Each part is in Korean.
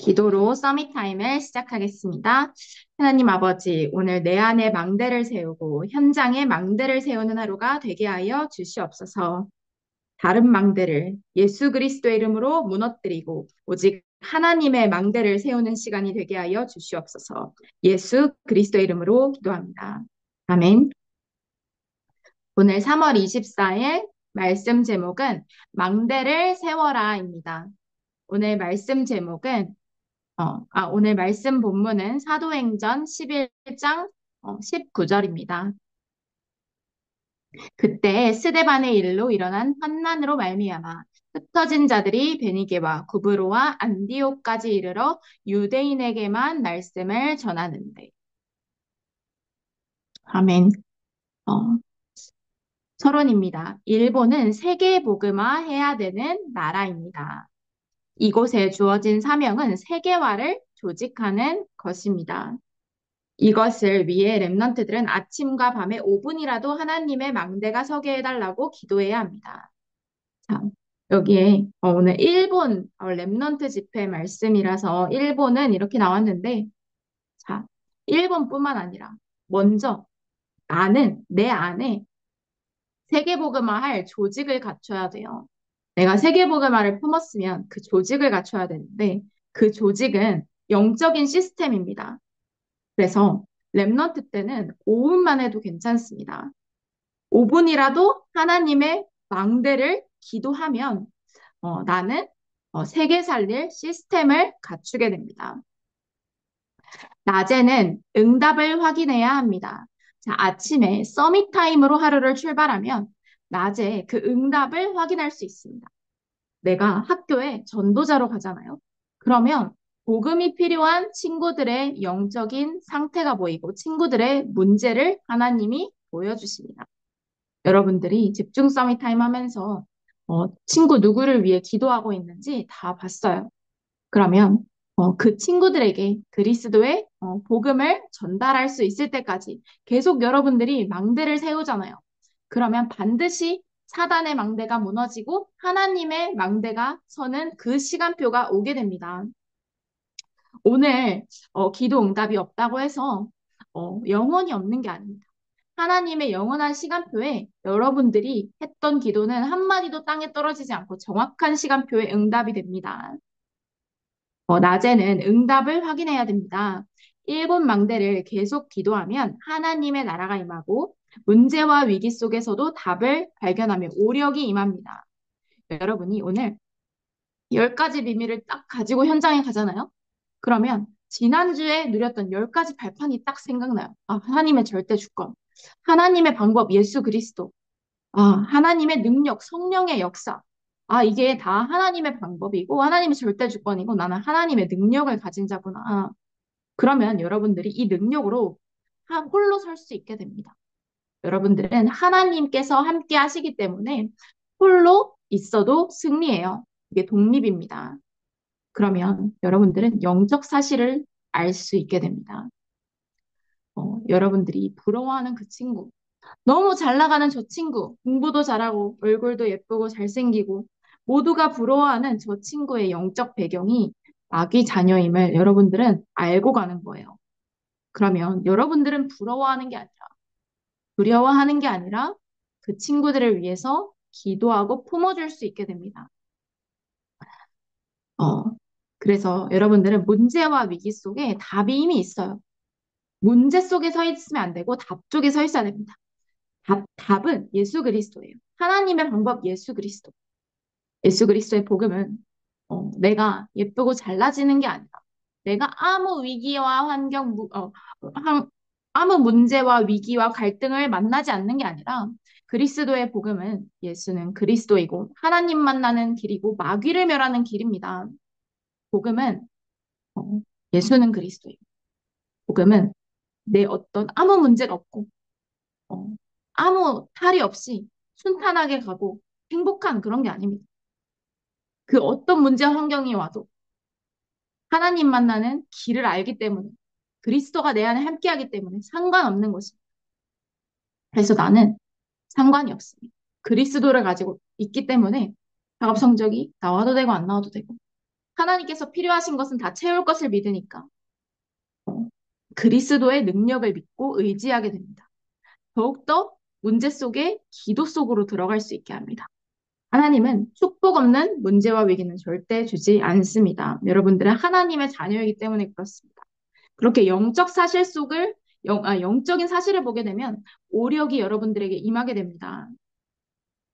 기도로 서밋 타임을 시작하겠습니다. 하나님 아버지, 오늘 내 안에 망대를 세우고 현장에 망대를 세우는 하루가 되게 하여 주시옵소서. 다른 망대를 예수 그리스도의 이름으로 무너뜨리고 오직 하나님의 망대를 세우는 시간이 되게 하여 주시옵소서. 예수 그리스도의 이름으로 기도합니다. 아멘. 오늘 3월 24일 말씀 제목은 망대를 세워라입니다. 오늘 말씀 제목은 오늘 말씀 본문은 사도행전 11장 19절입니다. 그때 스데반의 일로 일어난 환난으로 말미암아 흩어진 자들이 베니게와 구브로와 안디옥까지 이르러 유대인에게만 말씀을 전하는데. 아멘. 어, 서론입니다. 일본은 세계 복음화해야 되는 나라입니다. 이곳에 주어진 사명은 세계화를 조직하는 것입니다. 이것을 위해 렘넌트들은 아침과 밤에 5분이라도 하나님의 망대가 서게 해달라고 기도해야 합니다. 자, 여기에 오늘 일본 렘넌트 집회 말씀이라서 일본은 이렇게 나왔는데, 자, 일본뿐만 아니라 먼저 나는 내 안에 세계복음화할 조직을 갖춰야 돼요. 내가 세계복음화를 품었으면 그 조직을 갖춰야 되는데 그 조직은 영적인 시스템입니다. 그래서 랩넌트 때는 5분만 해도 괜찮습니다. 5분이라도 하나님의 망대를 기도하면 나는 세계 살릴 시스템을 갖추게 됩니다. 낮에는 응답을 확인해야 합니다. 자, 아침에 서밋 타임으로 하루를 출발하면 낮에 그 응답을 확인할 수 있습니다. 내가 학교에 전도자로 가잖아요. 그러면 복음이 필요한 친구들의 영적인 상태가 보이고 친구들의 문제를 하나님이 보여주십니다. 여러분들이 집중 서밋 타임 하면서 친구 누구를 위해 기도하고 있는지 다 봤어요. 그러면 그 친구들에게 그리스도의 복음을 전달할 수 있을 때까지 계속 여러분들이 망대를 세우잖아요. 그러면 반드시 사단의 망대가 무너지고 하나님의 망대가 서는 그 시간표가 오게 됩니다. 오늘 기도 응답이 없다고 해서 영원히 없는 게 아닙니다. 하나님의 영원한 시간표에 여러분들이 했던 기도는 한마디도 땅에 떨어지지 않고 정확한 시간표에 응답이 됩니다. 낮에는 응답을 확인해야 됩니다. 일본 망대를 계속 기도하면 하나님의 나라가 임하고 문제와 위기 속에서도 답을 발견하며 오력이 임합니다. 여러분이 오늘 10가지 비밀을 딱 가지고 현장에 가잖아요. 그러면 지난주에 누렸던 10가지 발판이 딱 생각나요. 아, 하나님의 절대 주권, 하나님의 방법, 예수 그리스도, 하나님의 능력, 성령의 역사. 이게 다 하나님의 방법이고, 하나님의 절대 주권이고, 나는 하나님의 능력을 가진 자구나. 그러면 여러분들이 이 능력으로 홀로 설 수 있게 됩니다. 여러분들은 하나님께서 함께 하시기 때문에 홀로 있어도 승리해요. 이게 독립입니다. 그러면 여러분들은 영적 사실을 알 수 있게 됩니다. 여러분들이 부러워하는 그 친구, 너무 잘 나가는 저 친구, 공부도 잘하고 얼굴도 예쁘고 잘생기고 모두가 부러워하는 저 친구의 영적 배경이 마귀 자녀임을 여러분들은 알고 가는 거예요. 그러면 여러분들은 부러워하는 게 아니라 두려워하는 게 아니라 그 친구들을 위해서 기도하고 품어줄 수 있게 됩니다. 어, 그래서 여러분들은 문제와 위기 속에 답이 이미 있어요. 문제 속에 서 있으면 안 되고 답 쪽에 서 있어야 됩니다. 답은 예수 그리스도예요. 하나님의 방법 예수 그리스도. 예수 그리스도의 복음은 내가 예쁘고 잘나지는 게 아니라 내가 아무 위기와 아무 문제와 위기와 갈등을 만나지 않는 게 아니라 그리스도의 복음은 예수는 그리스도이고 하나님 만나는 길이고 마귀를 멸하는 길입니다. 복음은 어, 예수는 그리스도예요. 복음은 내 어떤 아무 문제가 없고 어, 아무 탈이 없이 순탄하게 가고 행복한 그런 게 아닙니다. 그 어떤 문제 환경이 와도 하나님 만나는 길을 알기 때문에 그리스도가 내 안에 함께하기 때문에 상관없는 것입니다. 그래서 나는 상관이 없습니다. 그리스도를 가지고 있기 때문에 작업 성적이 나와도 되고 안 나와도 되고 하나님께서 필요하신 것은 다 채울 것을 믿으니까 그리스도의 능력을 믿고 의지하게 됩니다. 더욱더 문제 속에 기도 속으로 들어갈 수 있게 합니다. 하나님은 축복 없는 문제와 위기는 절대 주지 않습니다. 여러분들은 하나님의 자녀이기 때문에 그렇습니다. 그렇게 영적인 사실을 보게 되면 오력이 여러분들에게 임하게 됩니다.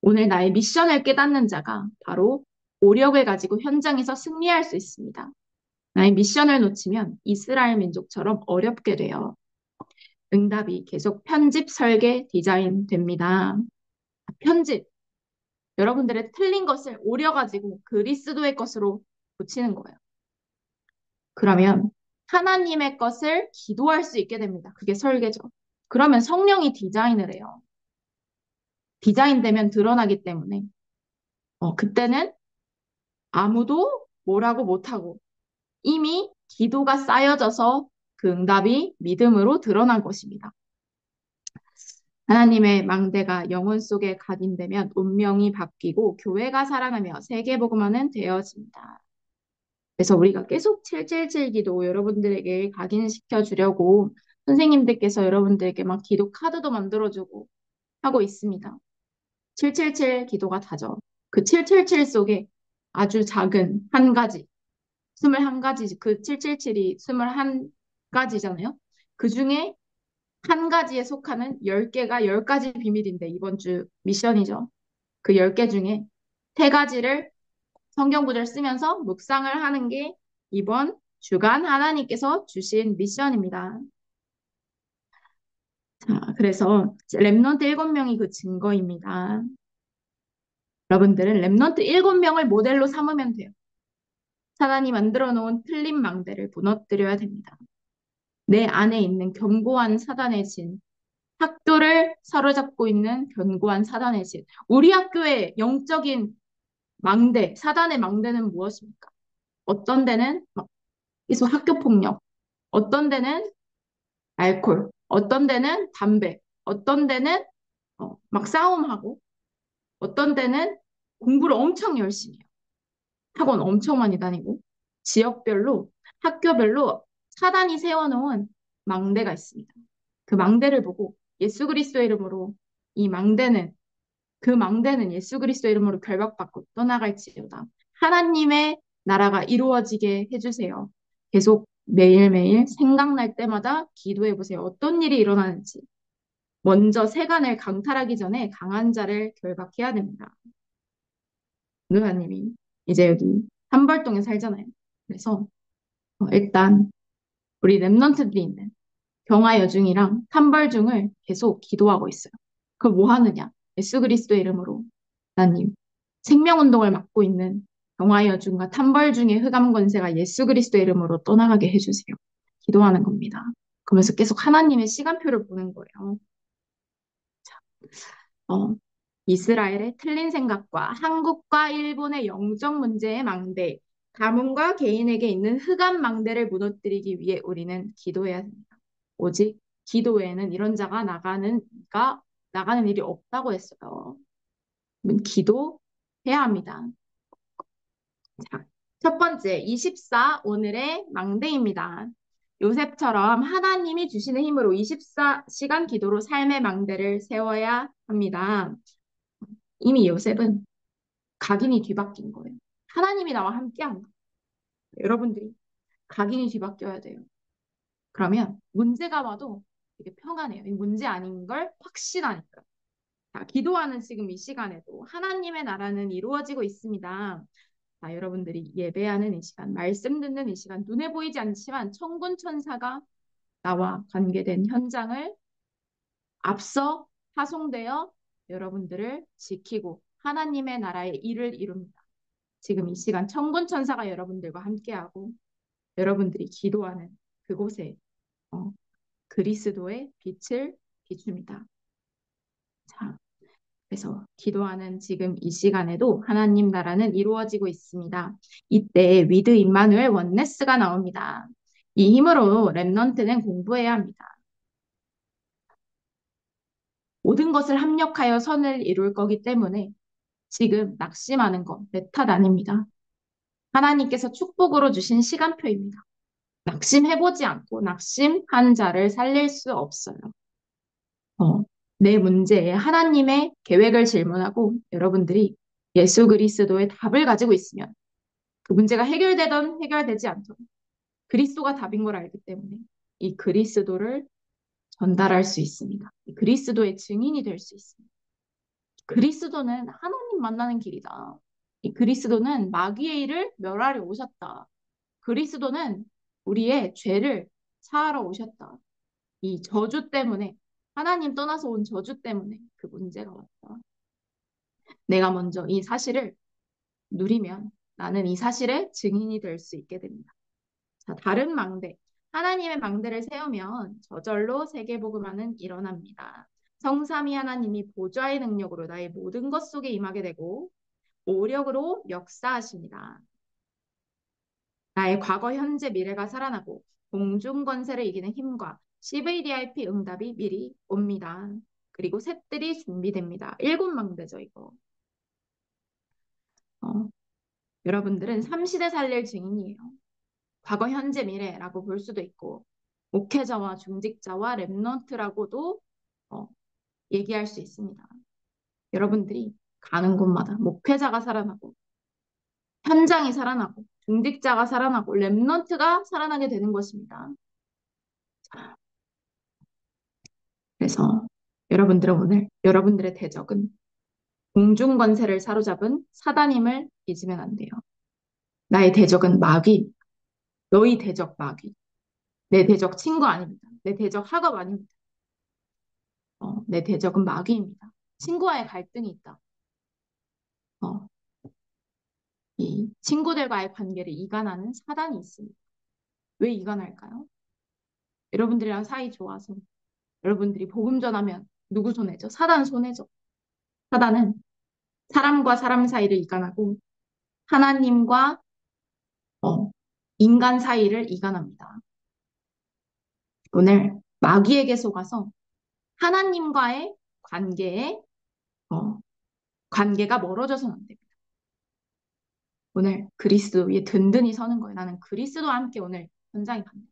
오늘 나의 미션을 깨닫는 자가 바로 오력을 가지고 현장에서 승리할 수 있습니다. 나의 미션을 놓치면 이스라엘 민족처럼 어렵게 돼요. 응답이 계속 편집, 설계, 디자인 됩니다. 편집. 여러분들의 틀린 것을 오려가지고 그리스도의 것으로 고치는 거예요. 그러면 하나님의 것을 기도할 수 있게 됩니다. 그게 설계죠. 그러면 성령이 디자인을 해요. 디자인되면 드러나기 때문에 그때는 아무도 뭐라고 못하고 이미 기도가 쌓여져서 그 응답이 믿음으로 드러난 것입니다. 하나님의 망대가 영혼 속에 각인되면 운명이 바뀌고 교회가 살아나며 세계복음화는 되어집니다. 그래서 우리가 계속 777 기도 여러분들에게 각인시켜 주려고 선생님들께서 여러분들에게 막 기도 카드도 만들어주고 하고 있습니다. 777 기도가 다죠. 그 777 속에 아주 작은 한 가지, 21가지, 그 777이 21가지잖아요. 그 중에 한 가지에 속하는 10개가 10가지 비밀인데 이번 주 미션이죠. 그 10개 중에 3가지를 성경 구절 쓰면서 묵상을 하는 게 이번 주간 하나님께서 주신 미션입니다. 자, 그래서 랩넌트 7명이 그 증거입니다. 여러분들은 랩넌트 7명을 모델로 삼으면 돼요. 사단이 만들어 놓은 틀린 망대를 무너뜨려야 됩니다. 내 안에 있는 견고한 사단의 진, 학교를 사로잡고 있는 견고한 사단의 진. 우리 학교의 영적인 망대, 사단의 망대는 무엇입니까? 어떤 데는 막 계속 학교 폭력, 어떤 데는 알코올, 어떤 데는 담배, 어떤 데는 막 싸움하고, 어떤 데는 공부를 엄청 열심히 해요. 학원 엄청 많이 다니고, 지역별로, 학교별로 사단이 세워놓은 망대가 있습니다. 그 망대를 보고 예수 그리스도의 이름으로 이 망대는 그 망대는 예수 그리스도의 이름으로 결박받고 떠나갈지어다. 하나님의 나라가 이루어지게 해주세요. 계속 매일매일 생각날 때마다 기도해 보세요. 어떤 일이 일어나는지. 먼저 세간을 강탈하기 전에 강한 자를 결박해야 됩니다. 누나님이 이제 여기 삼벌동에 살잖아요. 그래서 일단 우리 랩런트들이 있는 경화여중이랑 삼벌중을 계속 기도하고 있어요. 그럼 뭐 하느냐? 예수 그리스도의 이름으로 하나님 생명운동을 맡고 있는 경화여중과 탐벌중의 흑암 권세가 예수 그리스도의 이름으로 떠나가게 해주세요. 기도하는 겁니다. 그러면서 계속 하나님의 시간표를 보는 거예요. 어, 이스라엘의 틀린 생각과 한국과 일본의 영적 문제의 망대, 가문과 개인에게 있는 흑암 망대를 무너뜨리기 위해 우리는 기도해야 됩니다. 오직 기도 외에는 이런 자가 나가는 일이 없다고 했어요. 기도해야 합니다. 자, 첫 번째, 24 오늘의 망대입니다. 요셉처럼 하나님이 주시는 힘으로 24시간 기도로 삶의 망대를 세워야 합니다. 이미 요셉은 각인이 뒤바뀐 거예요. 하나님이 나와 함께한다. 여러분들이 각인이 뒤바뀌어야 돼요. 그러면 문제가 와도 되게 평안해요. 이 문제 아닌 걸 확신하니까. 자, 기도하는 지금 이 시간에도 하나님의 나라는 이루어지고 있습니다. 자, 여러분들이 예배하는 이 시간, 말씀 듣는 이 시간, 눈에 보이지 않지만 천군 천사가 나와 관계된 현장을 앞서 파송되어 여러분들을 지키고 하나님의 나라의 일을 이룹니다. 지금 이 시간 천군 천사가 여러분들과 함께하고 여러분들이 기도하는 그곳에 그리스도의 빛을 비춥니다. 자, 그래서 기도하는 지금 이 시간에도 하나님 나라는 이루어지고 있습니다. 이때 위드 임마누엘 원네스가 나옵니다. 이 힘으로 랩넌트는 공부해야 합니다. 모든 것을 합력하여 선을 이룰 거기 때문에 지금 낙심하는 건 내 탓 아닙니다. 하나님께서 축복으로 주신 시간표입니다. 낙심해보지 않고 낙심한 자를 살릴 수 없어요. 어, 내 문제에 하나님의 계획을 질문하고 여러분들이 예수 그리스도의 답을 가지고 있으면 그 문제가 해결되던 해결되지 않던 그리스도가 답인 걸 알기 때문에 이 그리스도를 전달할 수 있습니다. 이 그리스도의 증인이 될 수 있습니다. 그리스도는 하나님 만나는 길이다. 이 그리스도는 마귀의 일을 멸하려 오셨다. 그리스도는 우리의 죄를 사하러 오셨다. 이 저주 때문에 하나님 떠나서 온 저주 때문에 그 문제가 왔다. 내가 먼저 이 사실을 누리면 나는 이 사실의 증인이 될 수 있게 됩니다. 자, 다른 망대. 하나님의 망대를 세우면 저절로 세계복음화는 일어납니다. 성삼위 하나님이 보좌의 능력으로 나의 모든 것 속에 임하게 되고 오력으로 역사하십니다. 나의 과거, 현재, 미래가 살아나고 공중 권세를 이기는 힘과 CVDIP 응답이 미리 옵니다. 그리고 셋들이 준비됩니다. 일곱 망대죠, 이거. 어, 여러분들은 삼시대 살릴 증인이에요. 과거, 현재, 미래라고 볼 수도 있고 목회자와 중직자와 랩넌트라고도 어, 얘기할 수 있습니다. 여러분들이 가는 곳마다 목회자가 살아나고 현장이 살아나고 중직자가 살아나고 랩넌트가 살아나게 되는 것입니다. 그래서 여러분들은 오늘 여러분들의 대적은 공중 권세를 사로잡은 사단임을 잊으면 안 돼요. 나의 대적은 마귀, 너희 대적 마귀. 내 대적 친구 아닙니다. 내 대적 학업 아닙니다. 내 대적은 마귀입니다. 친구와의 갈등이 있다. 어, 이 친구들과의 관계를 이간하는 사단이 있습니다. 왜 이간할까요? 여러분들이랑 사이 좋아서 여러분들이 복음 전하면 누구 손해죠? 사단 손해죠. 사단은 사람과 사람 사이를 이간하고 하나님과 어, 인간 사이를 이간합니다. 오늘 마귀에게 속아서 하나님과의 관계에 어, 관계가 멀어져서는 안 됩니다. 오늘 그리스도 위에 든든히 서는 거예요. 나는 그리스도와 함께 오늘 현장에 간다.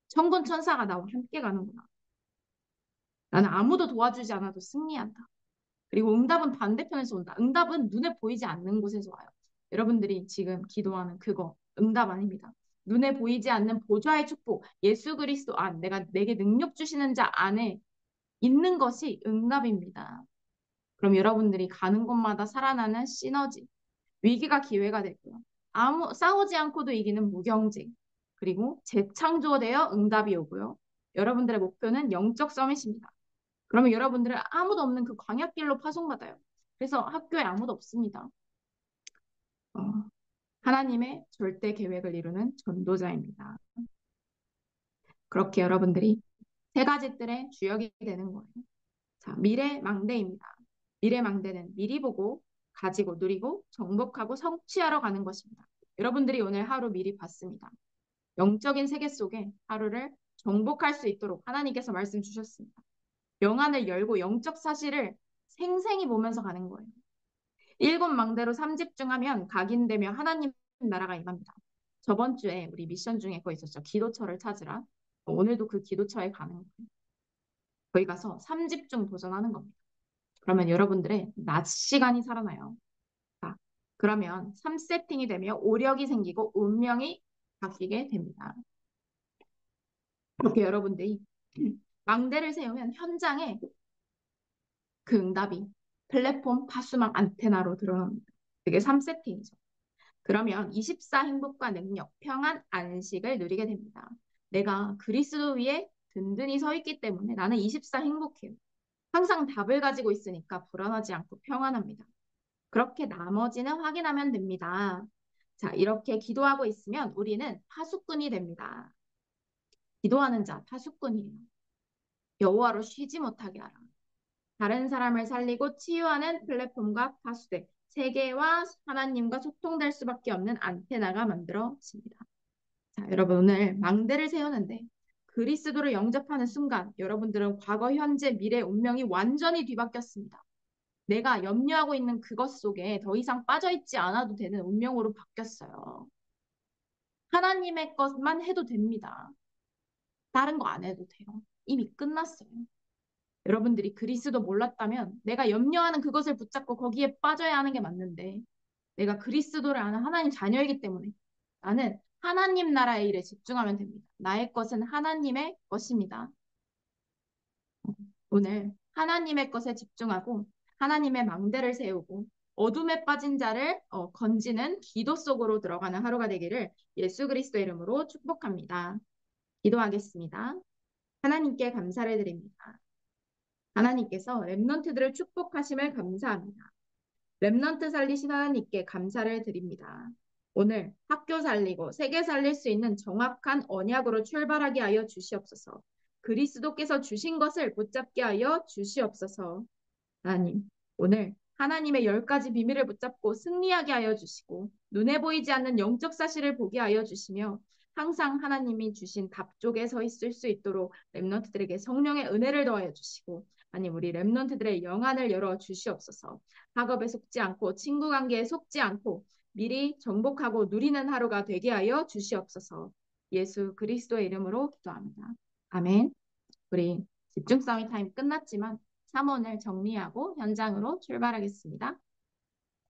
천군 천사가 나와 함께 가는구나. 나는 아무도 도와주지 않아도 승리한다. 그리고 응답은 반대편에서 온다. 응답은 눈에 보이지 않는 곳에서 와요. 여러분들이 지금 기도하는 그거 응답 아닙니다. 눈에 보이지 않는 보좌의 축복, 예수 그리스도 안, 내가 내게 능력 주시는 자 안에 있는 것이 응답입니다. 그럼 여러분들이 가는 곳마다 살아나는 시너지, 위기가 기회가 되고요. 싸우지 않고도 이기는 무경쟁, 그리고 재창조되어 응답이 오고요. 여러분들의 목표는 영적 서밋입니다. 그러면 여러분들은 아무도 없는 그 광야길로 파송받아요. 그래서 학교에 아무도 없습니다. 어, 하나님의 절대 계획을 이루는 전도자입니다. 그렇게 여러분들이 세 가지 뜰의 주역이 되는 거예요. 자, 미래 망대입니다. 미래 망대는 미리 보고 가지고 누리고 정복하고 성취하러 가는 것입니다. 여러분들이 오늘 하루 미리 봤습니다. 영적인 세계 속에 하루를 정복할 수 있도록 하나님께서 말씀 주셨습니다. 영안을 열고 영적 사실을 생생히 보면서 가는 거예요. 일곱 망대로 삼집중하면 각인되며 하나님 나라가 임합니다. 저번 주에 우리 미션 중에 그거 있었죠. 기도처를 찾으라. 오늘도 그 기도처에 가는 거예요. 거기 가서 삼집중 도전하는 겁니다. 그러면 여러분들의 낮 시간이 살아나요. 자, 그러면 3세팅이 되며 오력이 생기고 운명이 바뀌게 됩니다. 그렇게 여러분들이 망대를 세우면 현장에 그 응답이 플랫폼 파수망 안테나로 드러납니다. 그게 3세팅이죠. 그러면 24 행복과 능력, 평안, 안식을 누리게 됩니다. 내가 그리스도 위에 든든히 서 있기 때문에 나는 24 행복해요. 항상 답을 가지고 있으니까 불안하지 않고 평안합니다. 그렇게 나머지는 확인하면 됩니다. 자, 이렇게 기도하고 있으면 우리는 파수꾼이 됩니다. 기도하는 자, 파수꾼이에요. 여호와로 쉬지 못하게 하라. 다른 사람을 살리고 치유하는 플랫폼과 파수대, 세계와 하나님과 소통될 수밖에 없는 안테나가 만들어집니다. 자, 여러분 오늘 망대를 세우는데 그리스도를 영접하는 순간 여러분들은 과거, 현재, 미래 운명이 완전히 뒤바뀌었습니다. 내가 염려하고 있는 그것 속에 더 이상 빠져있지 않아도 되는 운명으로 바뀌었어요. 하나님의 것만 해도 됩니다. 다른 거 안 해도 돼요. 이미 끝났어요. 여러분들이 그리스도 몰랐다면 내가 염려하는 그것을 붙잡고 거기에 빠져야 하는 게 맞는데 내가 그리스도를 아는 하나님 자녀이기 때문에 나는 하나님 나라의 일에 집중하면 됩니다. 나의 것은 하나님의 것입니다. 오늘 하나님의 것에 집중하고 하나님의 망대를 세우고 어둠에 빠진 자를 건지는 기도 속으로 들어가는 하루가 되기를 예수 그리스도 이름으로 축복합니다. 기도하겠습니다. 하나님께 감사를 드립니다. 하나님께서 렘넌트들을 축복하심을 감사합니다. 렘넌트 살리신 하나님께 감사를 드립니다. 오늘 학교 살리고 세계 살릴 수 있는 정확한 언약으로 출발하게 하여 주시옵소서. 그리스도께서 주신 것을 붙잡게 하여 주시옵소서. 하나님, 오늘 하나님의 10가지 비밀을 붙잡고 승리하게 하여 주시고 눈에 보이지 않는 영적 사실을 보게 하여 주시며 항상 하나님이 주신 답 쪽에 서 있을 수 있도록 렘넌트들에게 성령의 은혜를 더하여 주시고 아님 우리 렘넌트들의 영안을 열어 주시옵소서. 학업에 속지 않고 친구 관계에 속지 않고 미리 정복하고 누리는 하루가 되게 하여 주시옵소서. 예수 그리스도의 이름으로 기도합니다. 아멘. 우리 집중 싸움 타임 끝났지만 3원을 정리하고 현장으로 출발하겠습니다.